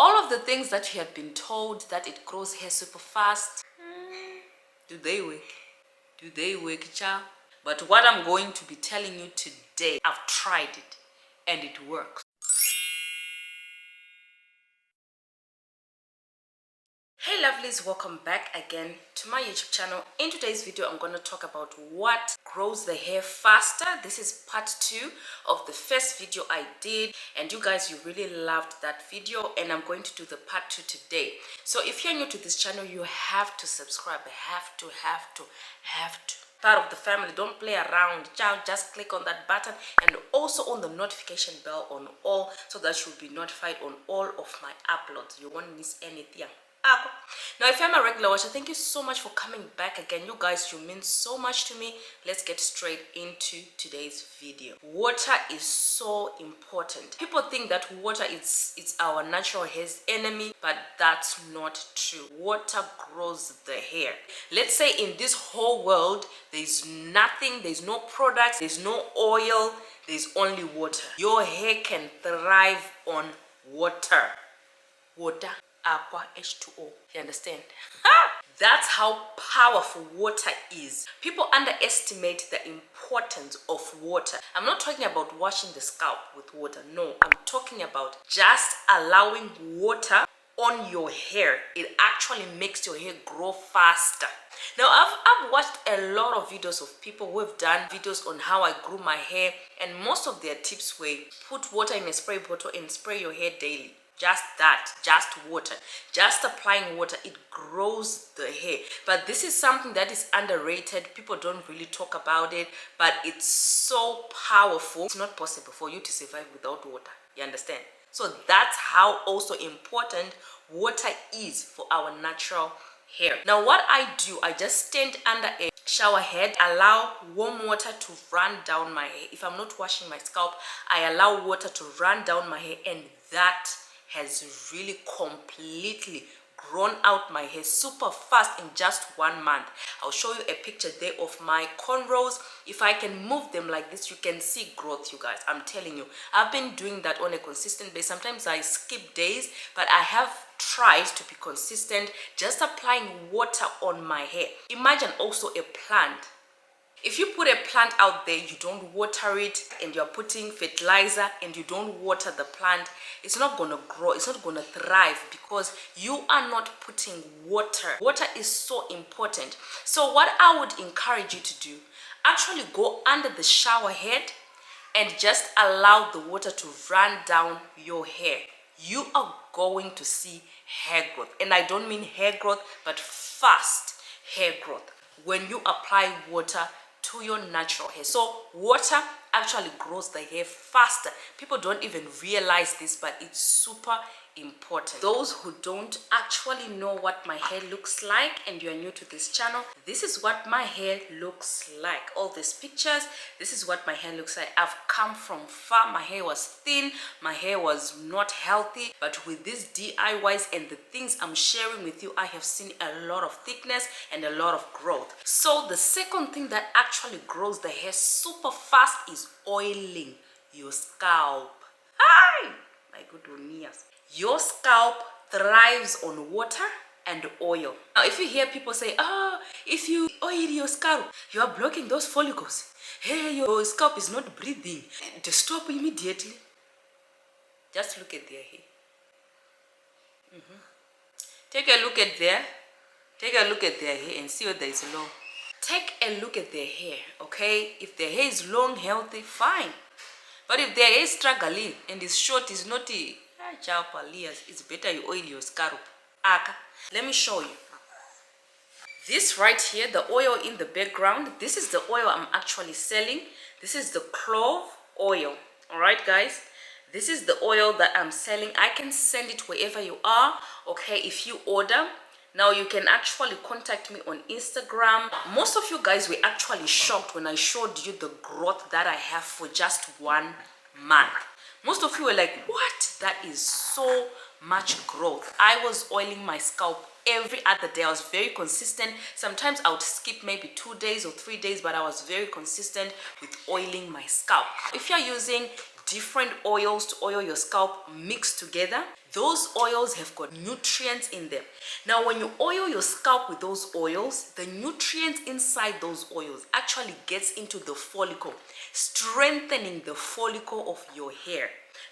All of the things that you have been told that it grows hair super fast, do they work? Do they work, child? But what I'm going to be telling you today, I've tried it and it works. Hey lovelies, welcome back again to my YouTube channel. In today's video, I'm going to talk about what grows the hair faster. This is part 2 of the first video I did, and you guys, you really loved that video, and I'm going to do the part 2 today. So if you're new to this channel, you have to subscribe. Have to. Part of the family. Don't play around, child. Just click on that button and also on the notification bell on all, so that you'll be notified on all of my uploads. You won't miss anything. Now, if I'm a regular watcher, thank you so much for coming back again. You guys, you mean so much to me. Let's get straight into today's video. Water is so important. People think that water is our natural hair's enemy, but that's not true. Water grows the hair. Let's say in this whole world, there's nothing, there's no products, there's no oil, there's only water. Your hair can thrive on water. Water, aqua, H2O. You understand? That's how powerful water is. People underestimate the importance of water. I'm not talking about washing the scalp with water. No, I'm talking about just allowing water on your hair. It actually makes your hair grow faster. Now, I've watched a lot of videos of people who have done videos on how I grew my hair, and most of their tips were put water in a spray bottle and spray your hair daily. Just that, just water, just applying water, it grows the hair. But this is something that is underrated. People don't really talk about it, but it's so powerful. It's not possible for you to survive without water. You understand? So that's how also important water is for our natural hair. Now what I do, I just stand under a shower head, allow warm water to run down my hair. If I'm not washing my scalp, I allow water to run down my hair, and that has really completely grown out my hair super fast in just 1 month. I'll show you a picture there of my cornrows. If I can move them like this, you can see growth, you guys. I'm telling you, I've been doing that on a consistent basis. Sometimes I skip days, but I have tried to be consistent, just applying water on my hair. Imagine also a plant. If you put a plant out there, you don't water it, and you're putting fertilizer and you don't water the plant, it's not going to grow, it's not going to thrive, because you are not putting water. Water is so important. So what I would encourage you to do, actually go under the shower head and just allow the water to run down your hair. You are going to see hair growth. And I don't mean hair growth, but fast hair growth when you apply water to your natural hair. So water actually grows the hair faster. People don't even realize this, but it's super important. Those who don't actually know what my hair looks like and you're new to this channel, this is what my hair looks like. All these pictures, this is what my hair looks like. I've come from far. My hair was thin, my hair was not healthy, but with these DIYs and the things I'm sharing with you, I have seen a lot of thickness and a lot of growth. So the second thing that actually grows the hair super fast is oiling your scalp. Hi, my good Onias. Your scalp thrives on water and oil. Now, if you hear people say, if you oil your scalp, you are blocking those follicles. Hey, your scalp is not breathing. To stop immediately. Just look at their hair. Take a look at their hair and see whether it's long. Take a look at their hair, okay? If their hair is long, healthy, fine. But if their hair is struggling and is short, is not it's better you oil your scalp. Let me show you. This right here, the oil in the background, this is the oil I'm actually selling. This is the clove oil. All right, guys? This is the oil that I'm selling. I can send it wherever you are, okay, if you order. Now, you can actually contact me on Instagram. Most of you guys were actually shocked when I showed you the growth that I have for just 1 month. Most of you were like, what? That is so much growth. I was oiling my scalp every other day. I was very consistent. Sometimes I would skip maybe 2 days or 3 days, but I was very consistent with oiling my scalp. If you're using different oils to oil your scalp mixed together. Those oils have got nutrients in them. Now when you oil your scalp with those oils, the nutrients inside those oils actually gets into the follicle, strengthening the follicle of your hair,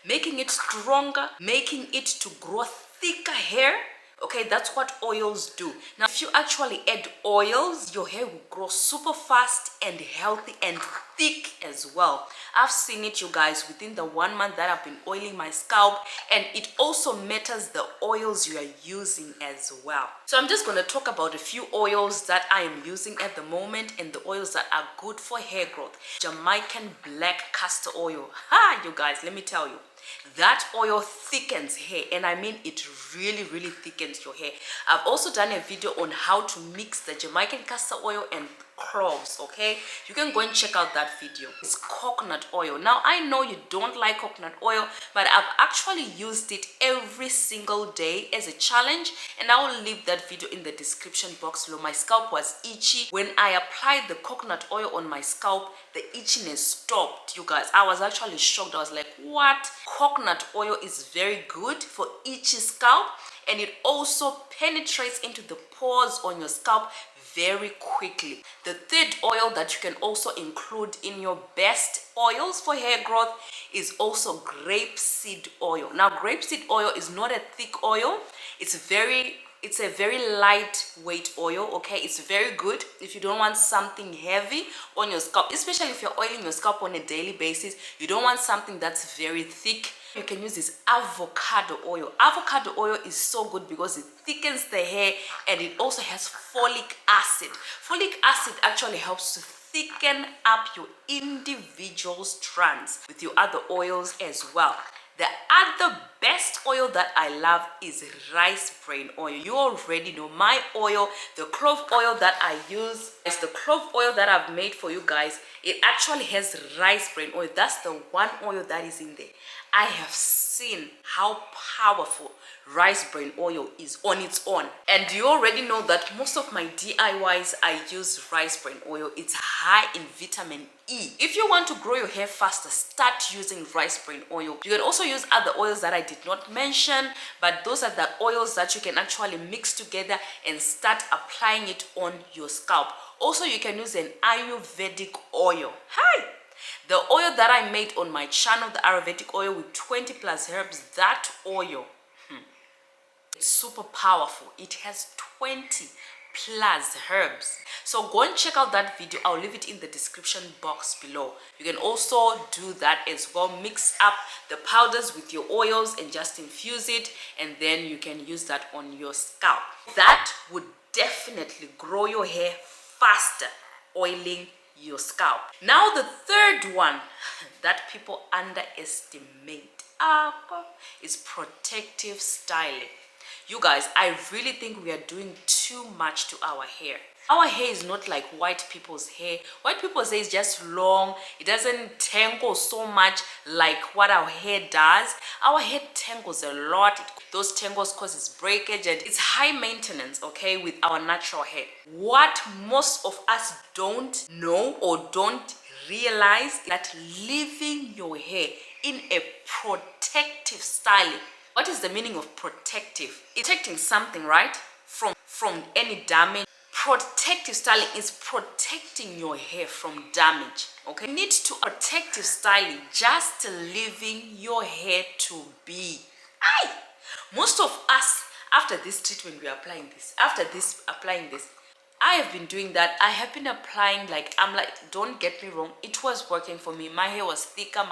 making it stronger, making it to grow thicker hair. Okay, that's what oils do. Now if you actually add oils, your hair will grow super fast and healthy and thick as well. I've seen it, you guys, within the 1 month that I've been oiling my scalp, and it also matters the oils you are using as well. So I'm just going to talk about a few oils that I am using at the moment and the oils that are good for hair growth. Jamaican black castor oil. Ha, you guys, let me tell you, that oil thickens hair, and I mean it really thickens your hair. I've also done a video on how to mix the Jamaican castor oil and cloves. Okay, you can go and check out that video. It's coconut oil. Now I know you don't like coconut oil, but I've actually used it every single day as a challenge, and I will leave that video in the description box below. My scalp was itchy. When I applied the coconut oil on my scalp, the itchiness stopped. You guys, I was actually shocked. I was like, what? Coconut oil is very good for itchy scalp, and it also penetrates into the pores on your scalp very quickly. The third oil that you can also include in your best oils for hair growth is also grapeseed oil. Now grapeseed oil is not a thick oil. It's a very lightweight oil. Okay, it's very good if you don't want something heavy on your scalp, especially if you're oiling your scalp on a daily basis. You don't want something that's very thick. You can use this avocado oil. Avocado oil is so good because it thickens the hair, and it also has folic acid. Folic acid actually helps to thicken up your individual strands with your other oils as well. The other best oil that I love is rice bran oil. You already know my oil, the clove oil that I use. It's the clove oil that I've made for you guys. It actually has rice bran oil. That's the one oil that is in there. I have seen how powerful rice bran oil is on its own, and you already know that most of my DIYs I use rice bran oil. It's high in vitamin E. If you want to grow your hair faster, start using rice bran oil. You can also use other oils that I did not mention, but those are the oils that you can actually mix together and start applying it on your scalp. Also, you can use an Ayurvedic oil. Hi! The oil that I made on my channel, the Ayurvedic oil with 20 plus herbs, that oil, it's super powerful. It has 20 plus herbs. So go and check out that video. I'll leave it in the description box below. You can also do that as well. Mix up the powders with your oils and just infuse it, and then you can use that on your scalp. That would definitely grow your hair faster, oiling your scalp. Now the third one that people underestimate is protective styling. You guys, I really think we are doing too much to our hair. Our hair is not like white people's hair. White people's hair is just long. It doesn't tangle so much like what our hair does. Our hair tangles a lot. Those tangles causes breakage, and it's high maintenance, okay, with our natural hair. What most of us don't know or don't realize is that leaving your hair in a protective styling. What is the meaning of protective? It's protecting something, right? From any damage. Protective styling is protecting your hair from damage. Okay, you need to protective styling, just leaving your hair to be. Aye. Most of us, after this treatment, we are applying this. After this, applying this. I have been doing that. I have been applying, like, I'm like, don't get me wrong, it was working for me. My hair was thicker,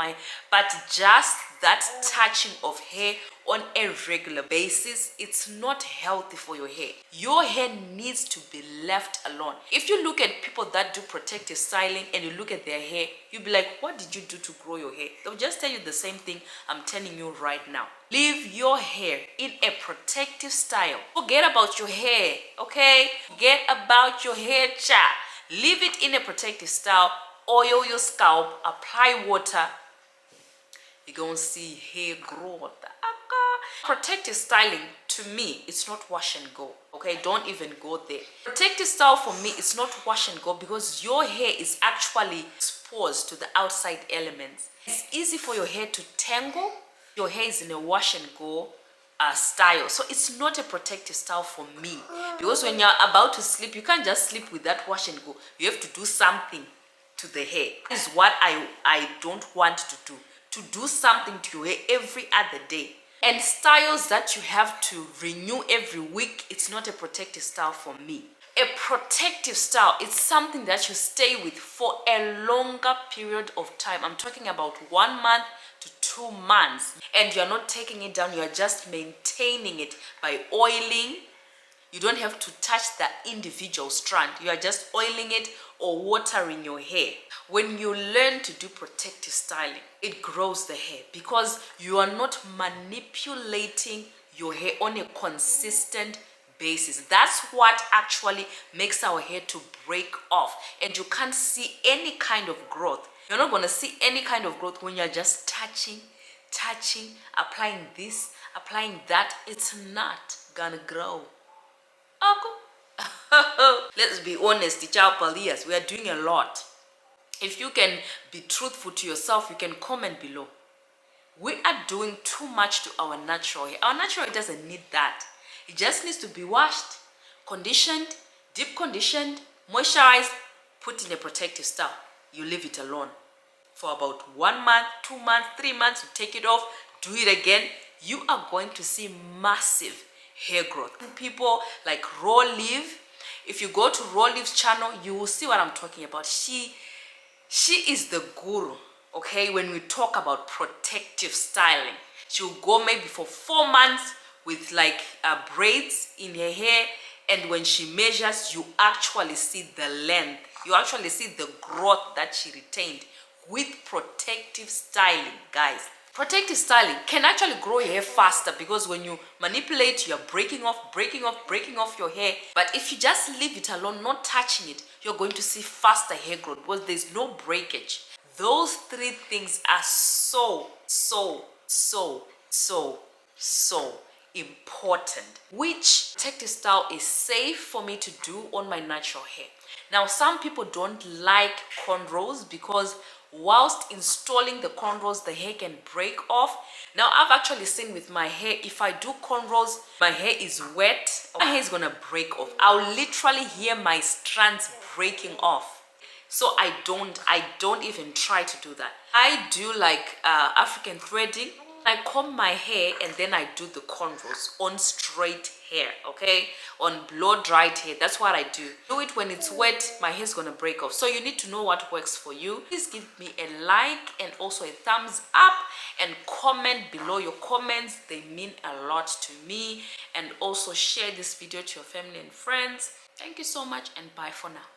but just that touching of hair on a regular basis, it's not healthy for your hair. Your hair needs to be left alone. If you look at people that do protective styling and you look at their hair, you'll be like, what did you do to grow your hair? They'll just tell you the same thing I'm telling you right now. Leave your hair in a protective style. Forget about your hair, okay? Forget about your hair, child. Leave it in a protective style. Oil your scalp, apply water. You're gonna see hair growth. Protective styling, to me, it's not wash and go. Okay, don't even go there. Protective style for me, it's not wash and go, because your hair is actually exposed to the outside elements. It's easy for your hair to tangle. Your hair is in a wash and go style, so it's not a protective style for me, because when you're about to sleep, you can't just sleep with that wash and go. You have to do something to the hair. This is what I don't want to do something to your hair every other day. And styles that you have to renew every week, it's not a protective style for me. A protective style, it's something that you stay with for a longer period of time. I'm talking about 1 month to 2 months, and you're not taking it down, you're just maintaining it by oiling. You don't have to touch the individual strand, you are just oiling it or watering your hair. When you learn to do protective styling, it grows the hair, because you are not manipulating your hair on a consistent basis. That's what actually makes our hair to break off, and you can't see any kind of growth. You're not going to see any kind of growth when you're just touching, applying this, applying that. It's not gonna grow. Let's be honest, Palias, we are doing a lot. If you can be truthful to yourself, you can comment below. We are doing too much to our natural hair. Our natural hair doesn't need that. It just needs to be washed, conditioned, deep conditioned, moisturized, put in a protective style. You leave it alone for about 1 month, 2 months, 3 months. You take it off, do it again. You are going to see massive hair growth. People like Raw Leaf, if you go to Raw Leaf's channel, you will see what I'm talking about. She is the guru, okay, when we talk about protective styling. She'll go maybe for 4 months with like braids in her hair, and when she measures, you actually see the length, you actually see the growth that she retained with protective styling. Guys, protective styling can actually grow your hair faster, because when you manipulate, you're breaking off your hair. But if you just leave it alone, not touching it, you're going to see faster hair growth, because there's no breakage. Those 3 things are so important. Which protective style is safe for me to do on my natural hair? Now, some people don't like cornrows, because whilst installing the cornrows, the hair can break off. Now, I've actually seen with my hair, if I do cornrows, my hair is wet, my hair is gonna break off. I'll literally hear my strands breaking off. So I don't even try to do that. I do like African threading. I comb my hair and then I do the cornrows on straight hair, okay? On blow dried hair, that's what I do. Do it when it's wet, my hair's gonna break off. So you need to know what works for you. Please give me a like and also a thumbs up, and comment below. Your comments, they mean a lot to me. And also share this video to your family and friends. Thank you so much, and bye for now.